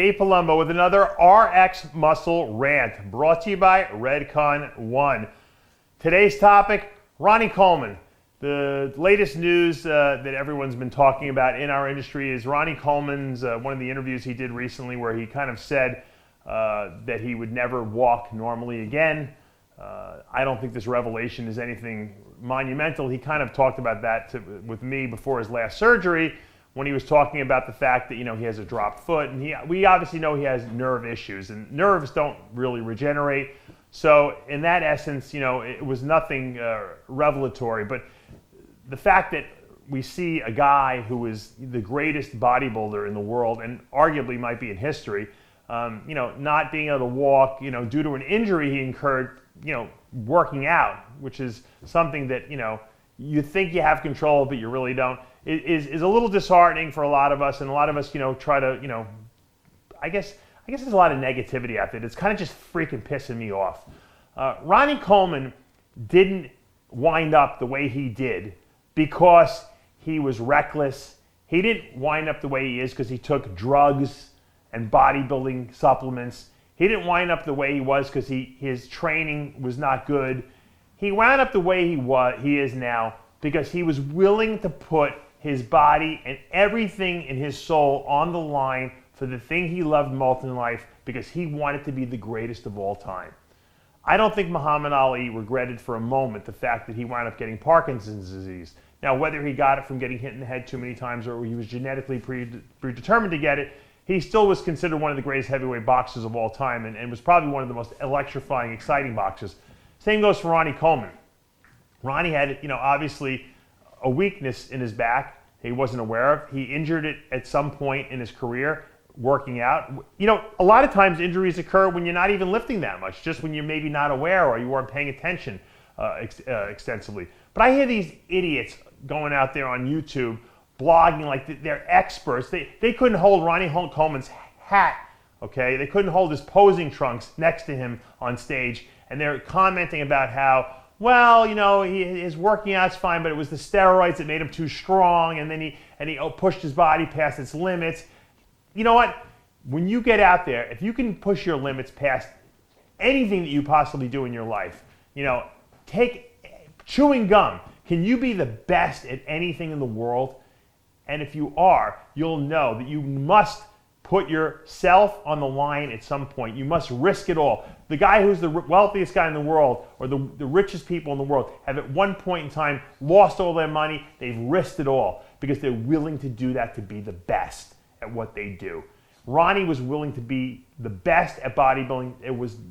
Dave Palumbo with another RxMuscle rant brought to you by Redcon1. Today's topic, Ronnie Coleman. The latest news that everyone's been talking about in our industry is Ronnie Coleman's, one of the interviews he did recently where he kind of said that he would never walk normally again. I don't think this revelation is anything monumental. He kind of talked about that with me before his last surgery, when he was talking about the fact that, he has a dropped foot, and we obviously know he has nerve issues, and nerves don't really regenerate. So in that essence, it was nothing revelatory, but the fact that we see a guy who is the greatest bodybuilder in the world, and arguably might be in history, not being able to walk, due to an injury he incurred, working out, which is something that, you think you have control, but you really don't. Is a little disheartening for a lot of us, and a lot of us, try to, I guess there's a lot of negativity out there. It's kind of just freaking pissing me off. Ronnie Coleman didn't wind up the way he did because he was reckless. He didn't wind up the way he is because he took drugs and bodybuilding supplements. He didn't wind up the way he was because his training was not good. He wound up the way he is now because he was willing to put his body and everything in his soul on the line for the thing he loved most in life, because he wanted to be the greatest of all time. I don't think Muhammad Ali regretted for a moment the fact that he wound up getting Parkinson's disease. Now, whether he got it from getting hit in the head too many times or he was genetically predetermined to get it, he still was considered one of the greatest heavyweight boxers of all time, and was probably one of the most electrifying, exciting boxers. Same goes for Ronnie Coleman. Ronnie had, obviously a weakness in his back he wasn't aware of. He injured it at some point in his career working out. A lot of times injuries occur when you're not even lifting that much, just when you're maybe not aware or you weren't paying attention extensively. But I hear these idiots going out there on YouTube blogging like they're experts. They couldn't hold Ronnie Coleman's hat, okay? They couldn't hold his posing trunks next to him on stage, and they're commenting about how, well, his working out's fine, but it was the steroids that made him too strong, and then he pushed his body past its limits. You know what? When you get out there, if you can push your limits past anything that you possibly do in your life, take chewing gum. Can you be the best at anything in the world? And if you are, you'll know that you must put yourself on the line at some point. You must risk it all. The guy who's the wealthiest guy in the world, or the richest people in the world, have at one point in time lost all their money. They've risked it all because they're willing to do that to be the best at what they do. Ronnie was willing to be the best at bodybuilding.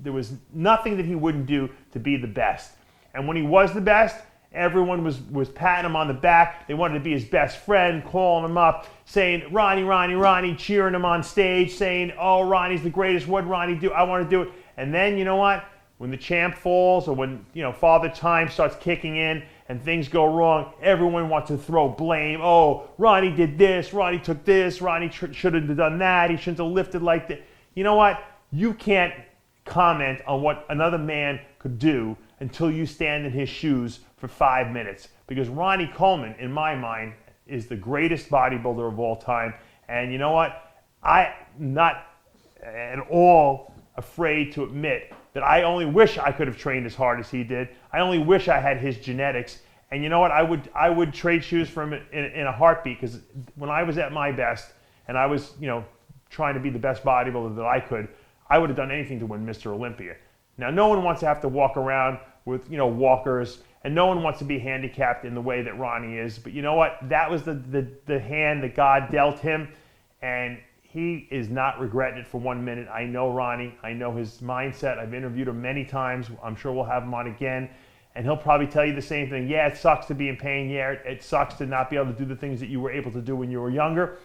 There was nothing that he wouldn't do to be the best. And when he was the best, everyone was patting him on the back. They wanted to be his best friend, calling him up, saying, Ronnie, Ronnie, Ronnie, cheering him on stage, saying, oh, Ronnie's the greatest. What'd Ronnie do? I want to do it. And then, you know what? When the champ falls, or when, Father Time starts kicking in and things go wrong, everyone wants to throw blame. Oh, Ronnie did this. Ronnie took this. Ronnie should have done that. He shouldn't have lifted like that. You know what? You can't comment on what another man could do until you stand in his shoes for 5 minutes. Because Ronnie Coleman, in my mind, is the greatest bodybuilder of all time. And you know what? I'm not at all afraid to admit that I only wish I could have trained as hard as he did. I only wish I had his genetics. And you know what? I would trade shoes for him in a heartbeat, because when I was at my best and I was, trying to be the best bodybuilder that I could, I would have done anything to win Mr. Olympia. Now, no one wants to have to walk around with, walkers, and no one wants to be handicapped in the way that Ronnie is. But you know what? That was the hand that God dealt him, and he is not regretting it for 1 minute. I know Ronnie. I know his mindset. I've interviewed him many times. I'm sure we'll have him on again, and he'll probably tell you the same thing. Yeah, it sucks to be in pain. Yeah, it sucks to not be able to do the things that you were able to do when you were younger.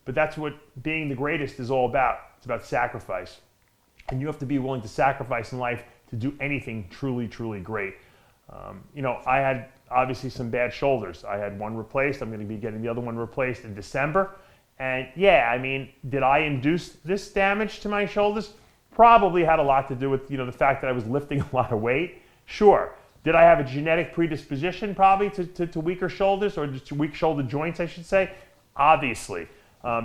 But that's what being the greatest is all about. It's about sacrifice. And you have to be willing to sacrifice in life to do anything truly, truly great. I had obviously some bad shoulders. I had one replaced. I'm going to be getting the other one replaced in December. And yeah, did I induce this damage to my shoulders? Probably had a lot to do with, the fact that I was lifting a lot of weight. Sure. Did I have a genetic predisposition probably to weaker shoulders, or just weak shoulder joints, I should say? Obviously.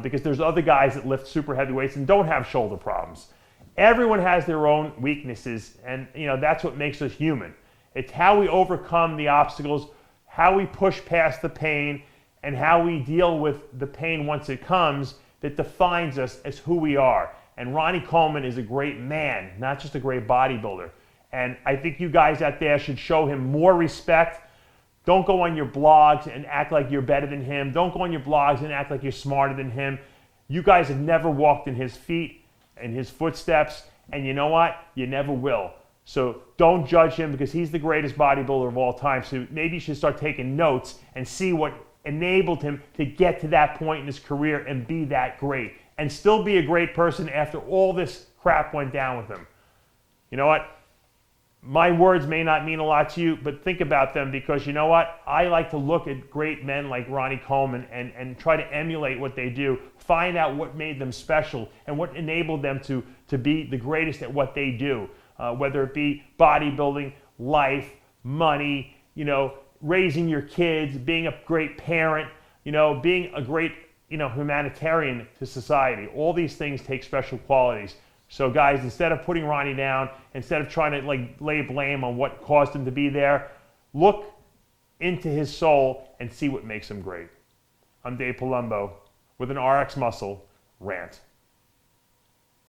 because there's other guys that lift super heavy weights and don't have shoulder problems. Everyone has their own weaknesses, and that's what makes us human. It's how we overcome the obstacles, how we push past the pain, and how we deal with the pain once it comes that defines us as who we are. And Ronnie Coleman is a great man, not just a great bodybuilder. And I think you guys out there should show him more respect. Don't go on your blogs and act like you're better than him. Don't go on your blogs and act like you're smarter than him. You guys have never walked in his feet and his footsteps, and you know what? You never will. So don't judge him because he's the greatest bodybuilder of all time. So maybe you should start taking notes and see what enabled him to get to that point in his career and be that great and still be a great person after all this crap went down with him. You know what? My words may not mean a lot to you, but think about them, because you know what? I like to look at great men like Ronnie Coleman and try to emulate what they do, find out what made them special and what enabled them to be the greatest at what they do, whether it be bodybuilding, life, money, raising your kids, being a great parent, being a great humanitarian to society. All these things take special qualities. So guys, instead of putting Ronnie down, instead of trying to lay blame on what caused him to be there, look into his soul and see what makes him great. I'm Dave Palumbo with an RxMuscle rant.